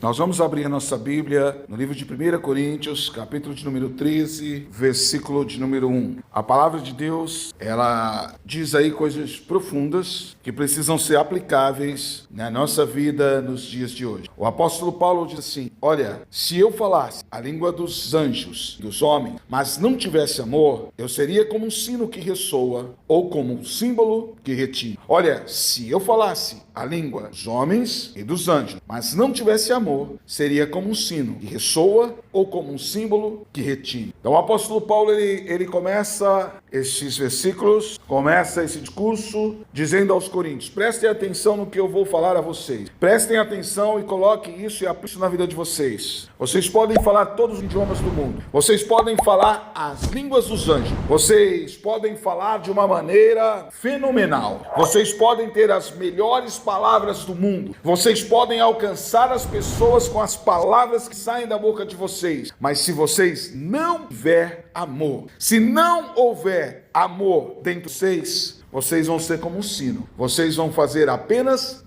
Nós vamos abrir a nossa Bíblia no livro de 1 Coríntios, capítulo de número 13, versículo de número 1. A palavra de Deus, ela diz aí coisas profundas que precisam ser aplicáveis na nossa vida nos dias de hoje. O apóstolo Paulo diz assim: olha, se eu falasse a língua dos anjos, dos homens, mas não tivesse amor, eu seria como um sino que ressoa ou como um símbolo que retine. Olha, se eu falasse a língua dos homens e dos anjos, mas não tivesse amor, seria como um sino que ressoa ou como um símbolo que retine. Então o apóstolo Paulo, ele começa esses versículos, começa esse discurso dizendo aos coríntios: prestem atenção no que eu vou falar a vocês. Prestem atenção e coloquem isso e apliquem isso na vida de vocês. Vocês podem falar todos os idiomas do mundo. Vocês podem falar as línguas dos anjos. Vocês podem falar de uma maneira fenomenal. Vocês podem ter as melhores palavras do mundo. Vocês podem alcançar as pessoas com as palavras que saem da boca de vocês. Mas se vocês não tiver amor, se não houver amor dentro de vocês vão ser como um sino. Vocês vão fazer apenas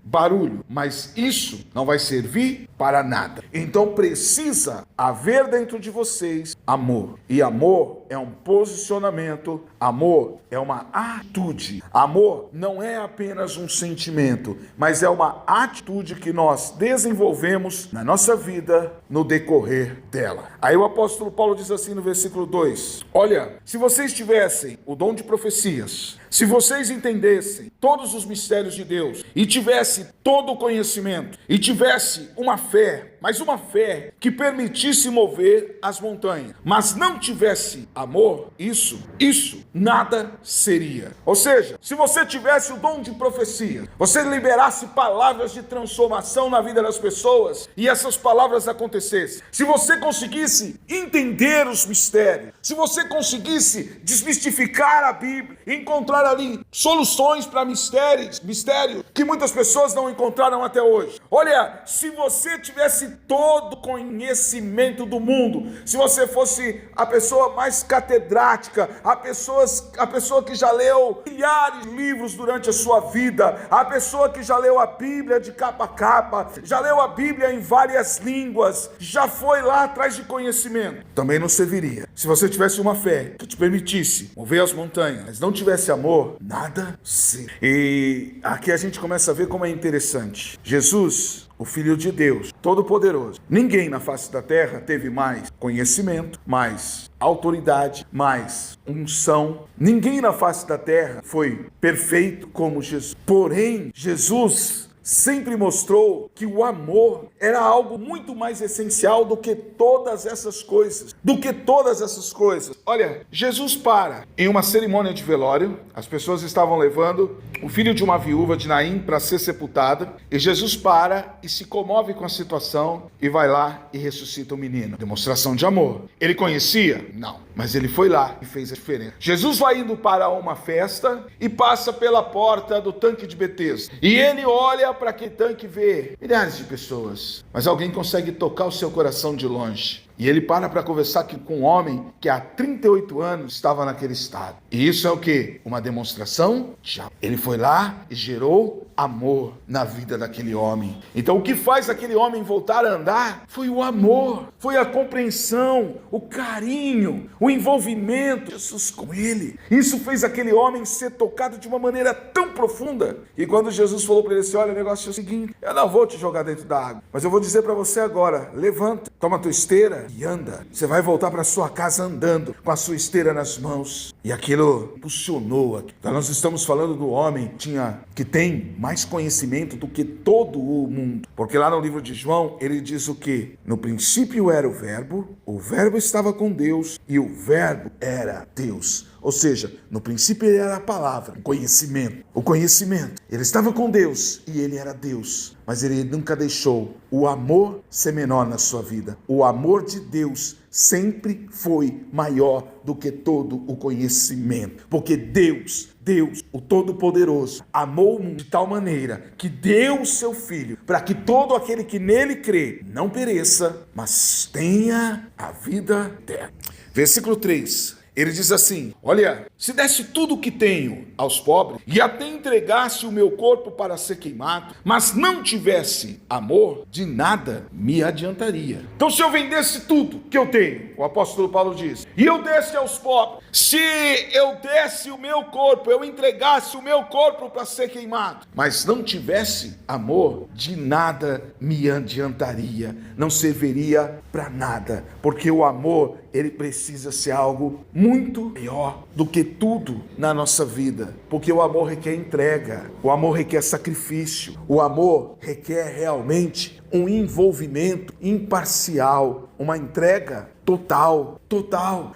barulho, mas isso não vai servir para nada. Então precisa haver dentro de vocês amor. E amor é um posicionamento, amor é uma atitude. Amor não é apenas um sentimento, mas é uma atitude que nós desenvolvemos na nossa vida no decorrer dela. Aí o apóstolo Paulo diz assim no versículo 2: olha, se vocês tivessem o dom de profecias, se vocês entendessem todos os mistérios de Deus e tivesse todo o conhecimento e tivesse uma fé, mas uma fé que permitisse mover as montanhas, mas não tivesse amor, isso nada seria. Ou seja, se você tivesse o dom de profecia, você liberasse palavras de transformação na vida das pessoas e essas palavras acontecessem, se você conseguisse entender os mistérios, se você conseguisse desmistificar a Bíblia, encontrar ali soluções para mistérios que muitas pessoas não encontraram até hoje. Olha, se você tivesse todo o conhecimento do mundo, se você fosse a pessoa mais catedrática, a pessoa que já leu milhares de livros durante a sua vida, a pessoa que já leu a Bíblia de capa a capa, já leu a Bíblia em várias línguas, já foi lá atrás de conhecimento, também não serviria. Se você tivesse uma fé que te permitisse mover as montanhas, mas não tivesse amor, nada serviria. E aqui a gente começa a ver como é interessante. Jesus, o Filho de Deus, Todo-Poderoso. Ninguém na face da terra teve mais conhecimento, mais autoridade, mais unção. Ninguém na face da terra foi perfeito como Jesus. Porém, Jesus sempre mostrou que o amor era algo muito mais essencial do que todas essas coisas. Olha, Jesus para em uma cerimônia de velório. As pessoas estavam levando o filho de uma viúva de Naim para ser sepultada. E Jesus para e se comove com a situação e vai lá e ressuscita o menino. Demonstração de amor. Ele conhecia? Não. Mas ele foi lá e fez a diferença. Jesus vai indo para uma festa e passa pela porta do tanque de Betesda. E ele olha para aquele tanque e vê milhares de pessoas. Mas alguém consegue tocar o seu coração de longe. E ele para conversar com um homem que há 38 anos estava naquele estado. E isso é o quê? Uma demonstração de amor. Ele foi lá e gerou amor na vida daquele homem. Então o que faz aquele homem voltar a andar foi o amor, foi a compreensão, o carinho, o envolvimento de Jesus com ele. Isso fez aquele homem ser tocado de uma maneira tão profunda. E quando Jesus falou para ele assim: olha, o negócio é o seguinte, eu não vou te jogar dentro da água, mas eu vou dizer para você agora, levanta, toma a tua esteira e anda. Você vai voltar para sua casa andando, com a sua esteira nas mãos. E aquilo impulsionou. Então nós estamos falando do homem que tem mais conhecimento do que todo o mundo. Porque lá no livro de João, ele diz o quê? No princípio era o verbo estava com Deus e o verbo era Deus. Ou seja, no princípio ele era a palavra, o conhecimento. Ele estava com Deus e ele era Deus. Mas ele nunca deixou o amor ser menor na sua vida. O amor de Deus sempre foi maior do que todo o conhecimento. Porque Deus, o Todo-Poderoso, amou o mundo de tal maneira que deu o seu Filho para que todo aquele que nele crê não pereça, mas tenha a vida eterna. Versículo 3. Ele diz assim: olha, se desse tudo o que tenho aos pobres e até entregasse o meu corpo para ser queimado, mas não tivesse amor, de nada me adiantaria. Então, se eu vendesse tudo que eu tenho, o apóstolo Paulo diz, e eu desse aos pobres, se eu desse o meu corpo, eu entregasse o meu corpo para ser queimado, mas não tivesse amor, de nada me adiantaria, não serviria para nada, porque o amor, ele precisa ser algo muito maior do que tudo na nossa vida, porque o amor requer entrega, o amor requer sacrifício, o amor requer realmente um envolvimento imparcial, uma entrega total.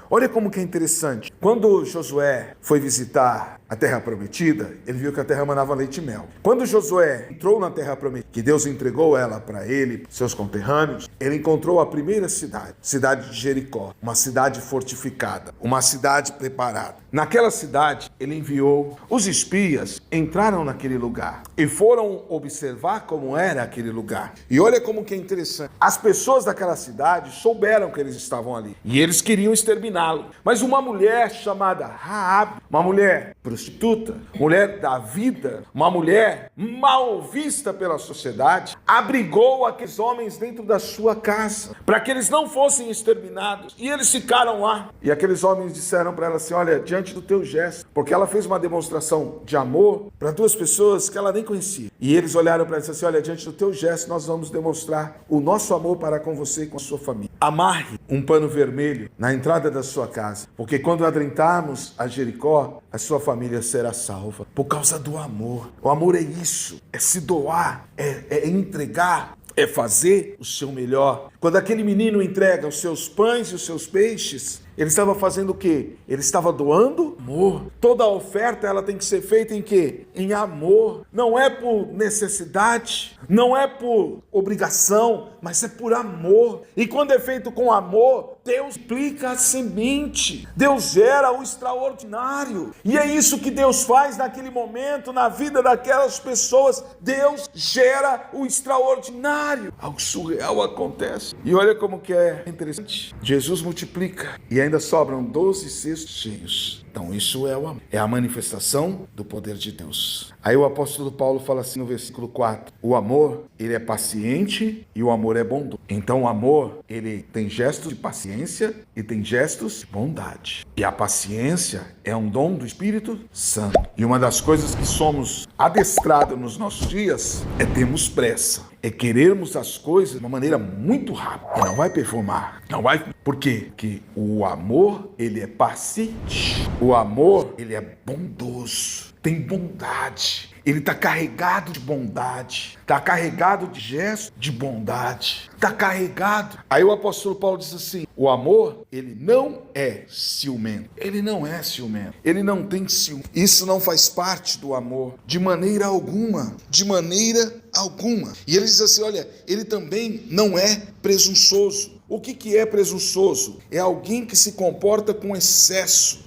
Olha como que é interessante. Quando Josué foi visitar a Terra Prometida, ele viu que a terra manava leite e mel. Quando Josué entrou na Terra Prometida, que Deus entregou ela para ele, seus conterrâneos, ele encontrou a primeira cidade de Jericó, uma cidade fortificada, uma cidade preparada. Naquela cidade, ele enviou os espias, entraram naquele lugar e foram observar como era aquele lugar. E olha como que é interessante. As pessoas daquela cidade souberam que eles estavam ali e eles queriam exterminá-lo. Mas uma mulher chamada Raabe, uma mulher prostituta, mulher da vida, uma mulher mal vista pela sociedade, abrigou aqueles homens dentro da sua casa para que eles não fossem exterminados. E eles ficaram lá. E aqueles homens disseram para ela assim: olha, diante do teu gesto, porque ela fez uma demonstração de amor para duas pessoas que ela nem conhecia. E eles olharam para ela e disseram assim: olha, diante do teu gesto nós vamos demonstrar o nosso amor para com você e com a sua família. Amarre um pano vermelho na entrada da sua casa, porque quando adentrarmos a Jericó, a sua família será salva, por causa do amor. O amor é isso, é se doar, é entregar, é fazer o seu melhor. Quando aquele menino entrega os seus pães e os seus peixes, ele estava fazendo o quê? Ele estava doando amor. Toda oferta ela tem que ser feita em quê? Em amor. Não é por necessidade, não é por obrigação, mas é por amor. E quando é feito com amor, Deus aplica a semente. Deus gera o extraordinário. E é isso que Deus faz naquele momento, na vida daquelas pessoas. Deus gera o extraordinário. Algo surreal acontece. E olha como que é interessante. Jesus multiplica e ainda sobram 12 cestos cheios. Então isso é o amor. É a manifestação do poder de Deus. Aí o apóstolo Paulo fala assim no versículo 4. O amor, ele é paciente e o amor é bondoso. Então o amor, ele tem gestos de paciência e tem gestos de bondade. E a paciência é um dom do Espírito Santo. E uma das coisas que somos adestrados nos nossos dias é termos pressa. É querermos as coisas de uma maneira muito rápida. E não vai performar. Não vai. Por quê? Porque o amor, ele é paciente. O amor, ele é bondoso. Tem bondade. Ele está carregado de bondade. Está carregado de gestos de bondade. Está carregado. Aí o apóstolo Paulo diz assim: o amor, ele não é ciumento. Ele não é ciumento. Ele não tem ciúme. Isso não faz parte do amor. De maneira alguma. De maneira alguma. E ele diz assim: olha, ele também não é presunçoso. O que é presunçoso? É alguém que se comporta com excesso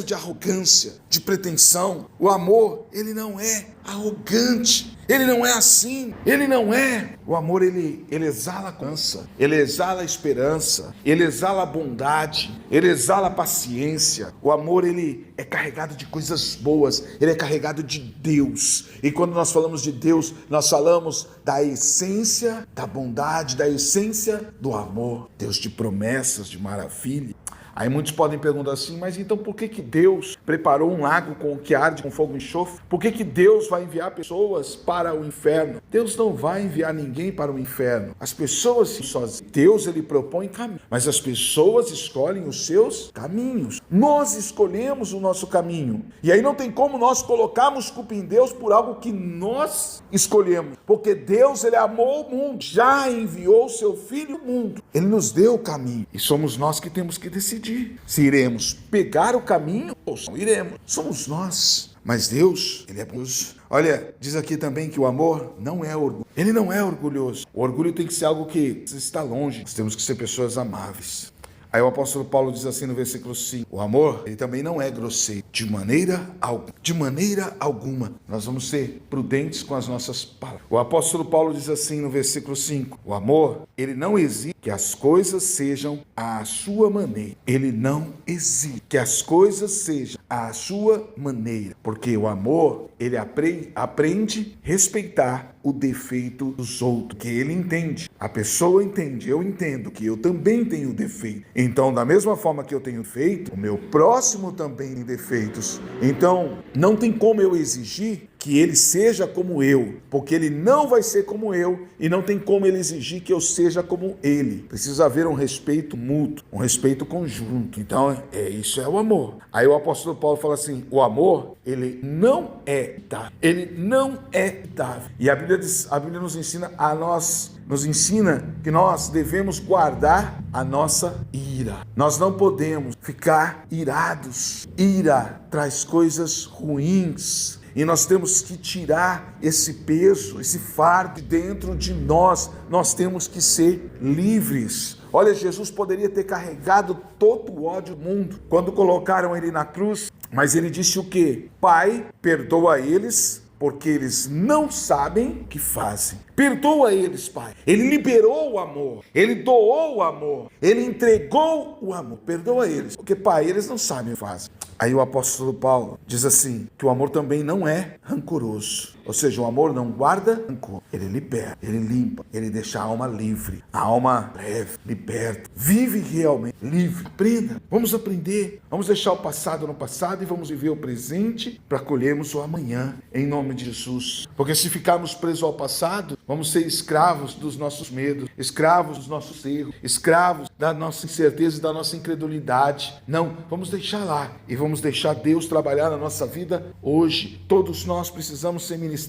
de arrogância, de pretensão. O amor, ele não é arrogante. Ele não é assim, ele não é. O amor, ele exala a confiança, ele exala a esperança, ele exala a bondade, ele exala a paciência. O amor, ele é carregado de coisas boas, ele é carregado de Deus. E quando nós falamos de Deus, nós falamos da essência da bondade, da essência do amor. Deus de promessas, de maravilha. Aí muitos podem perguntar assim: mas então por que Deus preparou um lago que arde com fogo e enxofre? Por que Deus vai enviar pessoas para o inferno? Deus não vai enviar ninguém para o inferno. As pessoas sozinhas. Deus, ele propõe caminho, mas as pessoas escolhem os seus caminhos. Nós escolhemos o nosso caminho. E aí não tem como nós colocarmos culpa em Deus por algo que nós escolhemos. Porque Deus, ele amou o mundo, já enviou o seu Filho ao mundo. Ele nos deu o caminho. E somos nós que temos que decidir se iremos pegar o caminho ou não iremos. Somos nós. Mas Deus, ele é bondoso. Olha, diz aqui também que o amor não é orgulho. Ele não é orgulhoso. O orgulho tem que ser algo que está longe. Nós temos que ser pessoas amáveis. Aí o apóstolo Paulo diz assim no versículo 5, o amor, ele também não é grosseiro, de maneira alguma. Nós vamos ser prudentes com as nossas palavras. O apóstolo Paulo diz assim no versículo 5, o amor, ele não exige que as coisas sejam à sua maneira. Ele não exige que as coisas sejam à sua maneira, porque o amor, ele aprende a respeitar o defeito dos outros, que ele entende. A pessoa entende, eu entendo que eu também tenho defeito. Então, da mesma forma que eu tenho defeito, o meu próximo também tem defeitos. Então, não tem como eu exigir que ele seja como eu, porque ele não vai ser como eu, e não tem como ele exigir que eu seja como ele. Precisa haver um respeito mútuo, um respeito conjunto. Então, isso é o amor. Aí o apóstolo Paulo fala assim, o amor, ele não é dável. Ele não é dável. E a Bíblia nos ensina que nós devemos guardar a nossa ira. Nós não podemos ficar irados. Ira traz coisas ruins. E nós temos que tirar esse peso, esse fardo dentro de nós. Nós temos que ser livres. Olha, Jesus poderia ter carregado todo o ódio do mundo quando colocaram ele na cruz. Mas ele disse o quê? Pai, perdoa eles, porque eles não sabem o que fazem. Perdoa eles, Pai. Ele liberou o amor. Ele doou o amor. Ele entregou o amor. Perdoa eles, porque, Pai, eles não sabem o que fazem. Aí o apóstolo Paulo diz assim, que o amor também não é rancoroso. Ou seja, o amor não guarda rancor. Ele liberta, ele limpa, ele deixa a alma livre, a alma leve, liberta. Vive realmente livre. Aprenda, vamos aprender. Vamos deixar o passado no passado e vamos viver o presente para colhermos o amanhã, em nome de Jesus. Porque se ficarmos presos ao passado, vamos ser escravos dos nossos medos, escravos dos nossos erros, escravos da nossa incerteza e da nossa incredulidade. Não, vamos deixar lá e vamos deixar Deus trabalhar na nossa vida hoje. Todos nós precisamos ser ministrados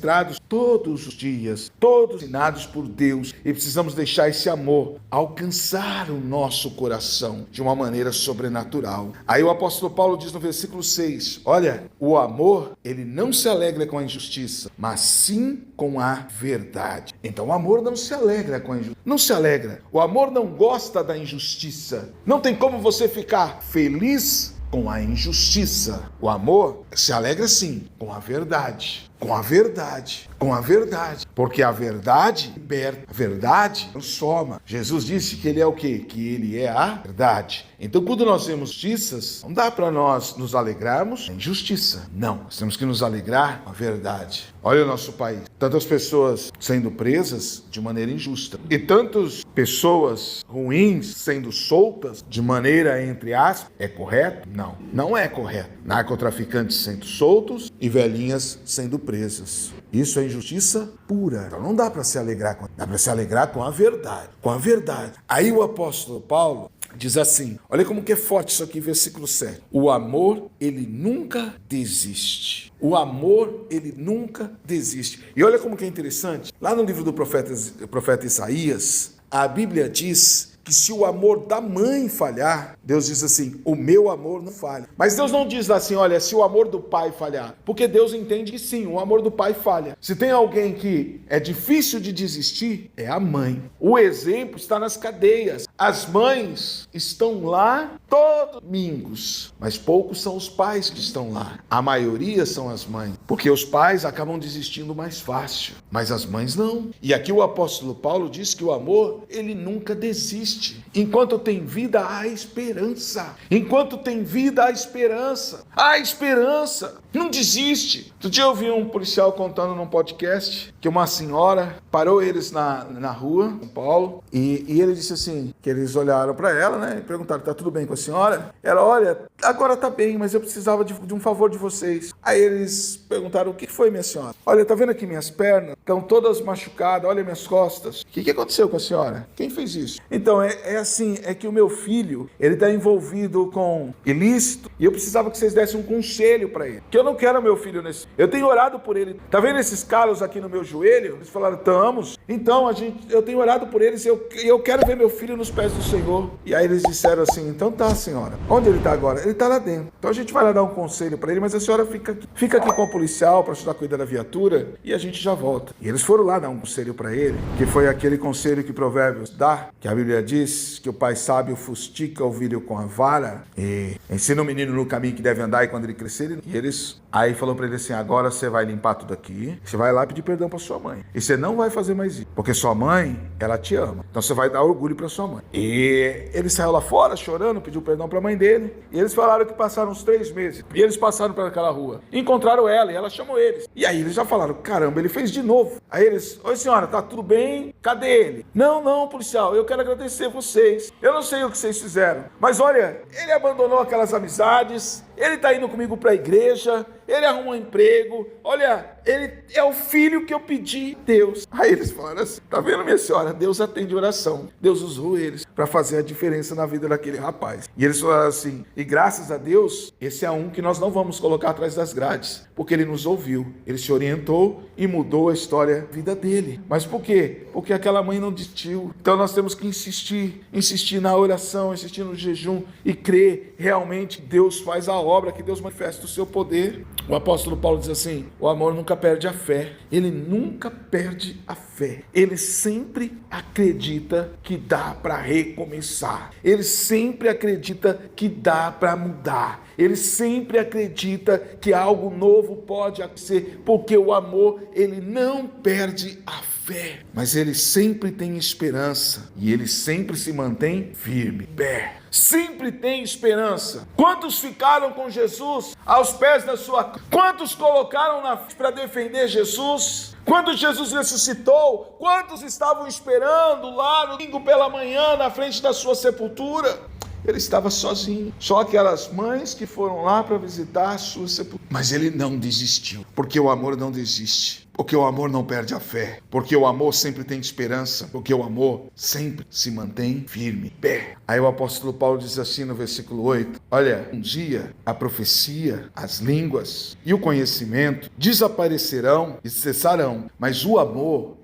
todos os dias, todos ensinados por Deus, e precisamos deixar esse amor alcançar o nosso coração de uma maneira sobrenatural. Aí o apóstolo Paulo diz no versículo 6, olha, o amor, ele não se alegra com a injustiça, mas sim com a verdade. Então o amor não se alegra com a injustiça, não se alegra. O amor não gosta da injustiça. Não tem como você ficar feliz com a injustiça. O amor se alegra sim com a verdade. Com a verdade. Com a verdade. Porque a verdade liberta. A verdade transforma. Jesus disse que ele é o quê? Que ele é a verdade. Então, quando nós vemos justiças, não dá para nós nos alegrarmos com a injustiça. Não. Nós temos que nos alegrar com a verdade. Olha o nosso país. Tantas pessoas sendo presas de maneira injusta. E tantas pessoas ruins sendo soltas de maneira, entre aspas, é correto? Não. Não é correto. Narcotraficantes sendo soltos e velhinhas sendo presas. Isso é injustiça pura. Então não dá para se alegrar com, dá para se alegrar com a verdade. Com a verdade. Aí o apóstolo Paulo diz assim, olha como que é forte isso aqui, versículo 7. O amor, ele nunca desiste. O amor, ele nunca desiste. E olha como que é interessante. Lá no livro do profeta Isaías, a Bíblia diz que se o amor da mãe falhar, Deus diz assim, o meu amor não falha. Mas Deus não diz assim, olha, se o amor do pai falhar, porque Deus entende que sim, o amor do pai falha. Se tem alguém que é difícil de desistir, é a mãe. O exemplo está nas cadeias. As mães estão lá todos domingos, mas poucos são os pais que estão lá. A maioria são as mães, porque os pais acabam desistindo mais fácil, mas as mães não. E aqui o apóstolo Paulo diz que o amor, ele nunca desiste. Enquanto tem vida, há esperança. Enquanto tem vida, há esperança. Há esperança. Não desiste. Outro dia eu vi um policial contando num podcast que uma senhora parou eles na rua, em São Paulo, e ele disse assim, que eles olharam para ela, né, e perguntaram, tá tudo bem com a senhora? Ela, olha, agora tá bem, mas eu precisava de um favor de vocês. Aí eles perguntaram, o que foi, minha senhora? Olha, tá vendo aqui minhas pernas? Estão todas machucadas, olha minhas costas. O que aconteceu com a senhora? Quem fez isso? Então, é assim, é que o meu filho, ele está envolvido com ilícito, e eu precisava que vocês dessem um conselho para ele, que eu não quero meu filho nesse. Eu tenho orado por ele. Tá vendo esses calos aqui no meu joelho? Eles falaram, estamos. Então, eu tenho orado por eles e eu quero ver meu filho nos pés do Senhor. E aí eles disseram assim, então tá, senhora. Onde ele está agora? Ele está lá dentro. Então a gente vai lá dar um conselho para ele, mas a senhora fica aqui com o policial para ajudar a cuidar da viatura e a gente já volta. E eles foram lá dar um conselho para ele, que foi aquele conselho que Provérbios dá, que a Bíblia diz que o pai sábio fustiga o filho com a vara e ensina o menino no caminho que deve andar, e quando ele crescer, aí falou para ele assim, agora você vai limpar tudo aqui, você vai lá pedir perdão para sua mãe. E você não vai fazer mais isso, porque sua mãe, ela te ama. Então você vai dar orgulho para sua mãe. E ele saiu lá fora chorando, pediu perdão para a mãe dele. E eles falaram que passaram uns 3 meses. E eles passaram por aquela rua. Encontraram ela e ela chamou eles. E aí eles já falaram, caramba, ele fez de novo. Aí eles, oi senhora, tá tudo bem? Cadê ele? Não, policial, eu quero agradecer vocês. Eu não sei o que vocês fizeram. Mas olha, ele abandonou aquelas amizades. Ele está indo comigo para a igreja, ele arrumou um emprego, olha, ele é o filho que eu pedi, Deus. Aí eles falaram assim, tá vendo, minha senhora, Deus atende oração, Deus usou eles para fazer a diferença na vida daquele rapaz. E eles falaram assim, e graças a Deus, esse é um que nós não vamos colocar atrás das grades, porque ele nos ouviu, ele se orientou e mudou a história, a vida dele. Mas por quê? Porque aquela mãe não desistiu. Então nós temos que insistir na oração, insistir no jejum e crer realmente que Deus faz a obra, que Deus manifesta o seu poder. O apóstolo Paulo diz assim, o amor nunca perde a fé. Ele nunca perde a fé. Ele sempre acredita que dá para recomeçar. Ele sempre acredita que dá para mudar. Ele sempre acredita que algo novo pode acontecer, porque o amor, ele não perde a fé. Mas ele sempre tem esperança e ele sempre se mantém firme, pé. Sempre tem esperança. Quantos ficaram com Jesus aos pés da sua cruz? Quantos colocaram na frente para defender Jesus? Quando Jesus ressuscitou, quantos estavam esperando lá no domingo pela manhã na frente da sua sepultura? Ele estava sozinho, só aquelas mães que foram lá para visitar a sua sepultura. Mas ele não desistiu, porque o amor não desiste. Porque o amor não perde a fé, porque o amor sempre tem esperança, porque o amor sempre se mantém firme, pé. Aí o apóstolo Paulo diz assim no versículo 8, olha, um dia a profecia, as línguas e o conhecimento desaparecerão e cessarão, mas o amor,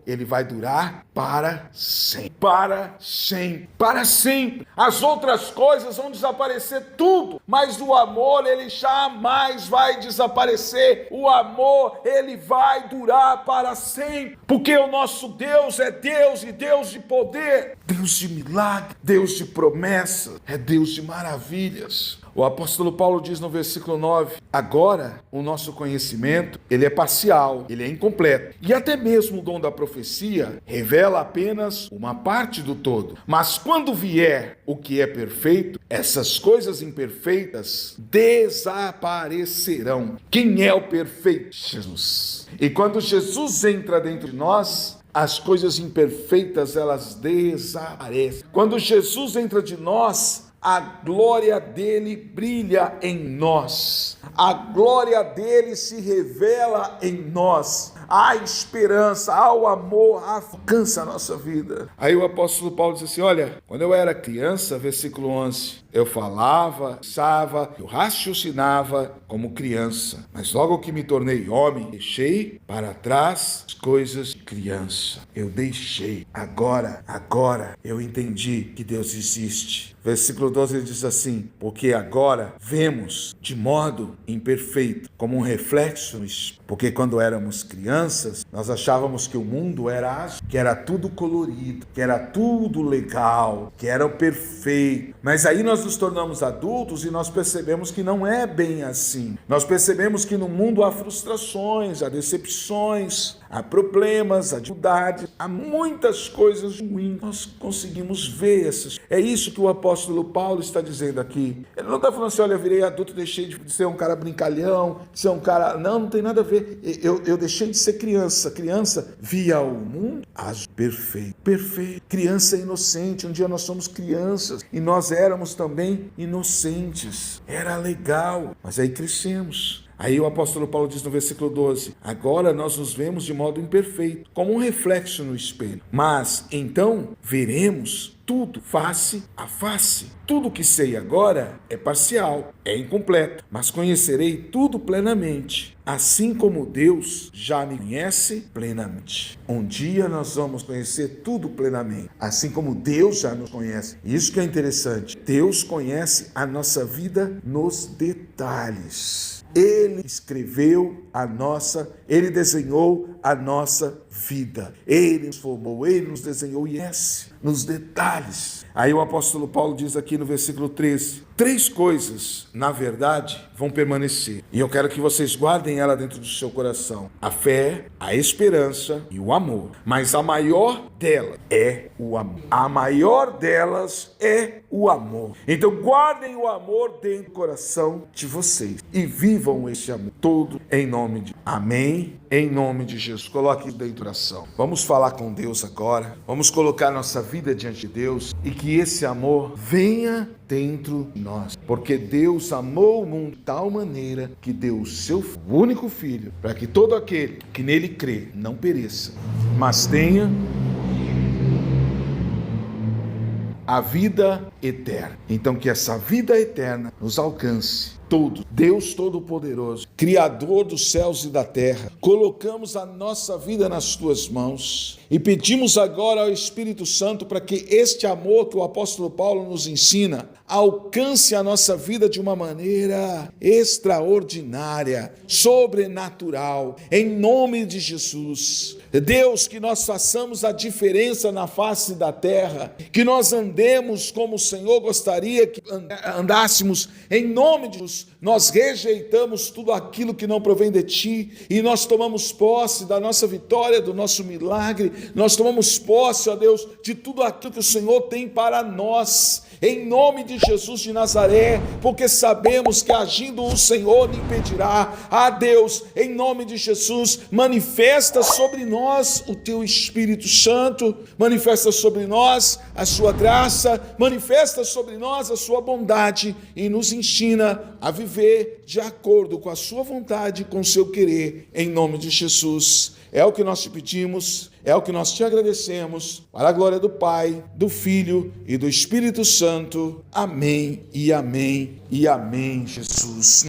ele vai durar para sempre, para sempre, para sempre. As outras coisas vão desaparecer tudo, mas o amor, ele jamais vai desaparecer. O amor, ele vai durar para sempre, porque o nosso Deus é Deus e Deus de poder, Deus de milagre, Deus de promessa, é Deus de maravilhas. O apóstolo Paulo diz no versículo 9, agora o nosso conhecimento, ele é parcial, ele é incompleto. E até mesmo o dom da profecia revela apenas uma parte do todo. Mas quando vier o que é perfeito, essas coisas imperfeitas desaparecerão. Quem é o perfeito? Jesus. E quando Jesus entra dentro de nós, as coisas imperfeitas, elas desaparecem. Quando Jesus entra de nós, a glória dele brilha em nós, a glória dele se revela em nós, há esperança, há o amor, alcança a nossa vida. Aí o apóstolo Paulo diz assim, olha, quando eu era criança, versículo 11, eu falava, pensava, eu raciocinava como criança, mas logo que me tornei homem, deixei para trás as coisas de criança. Eu deixei, agora eu entendi que Deus existe. Versículo 12 ele diz assim, porque agora vemos de modo imperfeito, como um reflexo, porque quando éramos crianças, nós achávamos que o mundo era azul, que era tudo colorido, que era tudo legal, que era o perfeito. Mas aí nós nos tornamos adultos e nós percebemos que não é bem assim. Nós percebemos que no mundo há frustrações, há decepções, há problemas, há dificuldades, há muitas coisas ruins. Nós conseguimos ver essas. É isso que o apóstolo Paulo está dizendo aqui. Ele não está falando assim, olha, eu virei adulto, deixei de ser um cara brincalhão, de ser um cara... Não tem nada a ver. Eu deixei de ser criança. Criança via o mundo azul, perfeito. Criança inocente. Um dia nós somos crianças e nós éramos também inocentes. Era legal. Mas aí crescemos. Aí o apóstolo Paulo diz no versículo 12: agora nós nos vemos de modo imperfeito, como um reflexo no espelho, mas então veremos tudo face a face. Tudo que sei agora é parcial, é incompleto, mas conhecerei tudo plenamente, assim como Deus já me conhece plenamente. Um dia nós vamos conhecer tudo plenamente, assim como Deus já nos conhece. Isso que é interessante. Deus conhece a nossa vida nos detalhes. Ele escreveu Ele desenhou a nossa vida. Ele nos formou, Ele nos desenhou e conhece nos detalhes. Aí o apóstolo Paulo diz aqui no versículo 13, 3 coisas, na verdade, vão permanecer. E eu quero que vocês guardem ela dentro do seu coração. A fé, a esperança e o amor. Mas a maior delas é o amor. A maior delas é o amor. Então guardem o amor dentro do coração de vocês. E vivam esse amor todo em nome de Amém. Em nome de Jesus. Coloque isso dentro do coração. Vamos falar com Deus agora. Vamos colocar nossa vida diante de Deus e que esse amor venha dentro de nós. Porque Deus amou o mundo de tal maneira que deu o seu único filho para que todo aquele que nele crê não pereça, mas tenha a vida eterna. Então que essa vida eterna nos alcance. Deus Todo-Poderoso, Criador dos céus e da terra, colocamos a nossa vida nas tuas mãos e pedimos agora ao Espírito Santo para que este amor que o apóstolo Paulo nos ensina alcance a nossa vida de uma maneira extraordinária, sobrenatural, em nome de Jesus. Deus, que nós façamos a diferença na face da terra, que nós andemos como o Senhor gostaria que andássemos, em nome de Jesus. Nós rejeitamos tudo aquilo que não provém de Ti e nós tomamos posse da nossa vitória, do nosso milagre, nós tomamos posse, ó Deus, de tudo aquilo que o Senhor tem para nós, em nome de Jesus de Nazaré, porque sabemos que agindo o Senhor impedirá. Deus, em nome de Jesus, manifesta sobre nós o Teu Espírito Santo, manifesta sobre nós a Sua graça, manifesta sobre nós a Sua bondade e nos ensina a viver de acordo com a Sua vontade, com o Seu querer, em nome de Jesus. É o que nós te pedimos, é o que nós te agradecemos, para a glória do Pai, do Filho e do Espírito Santo. Amém e amém e amém, Jesus.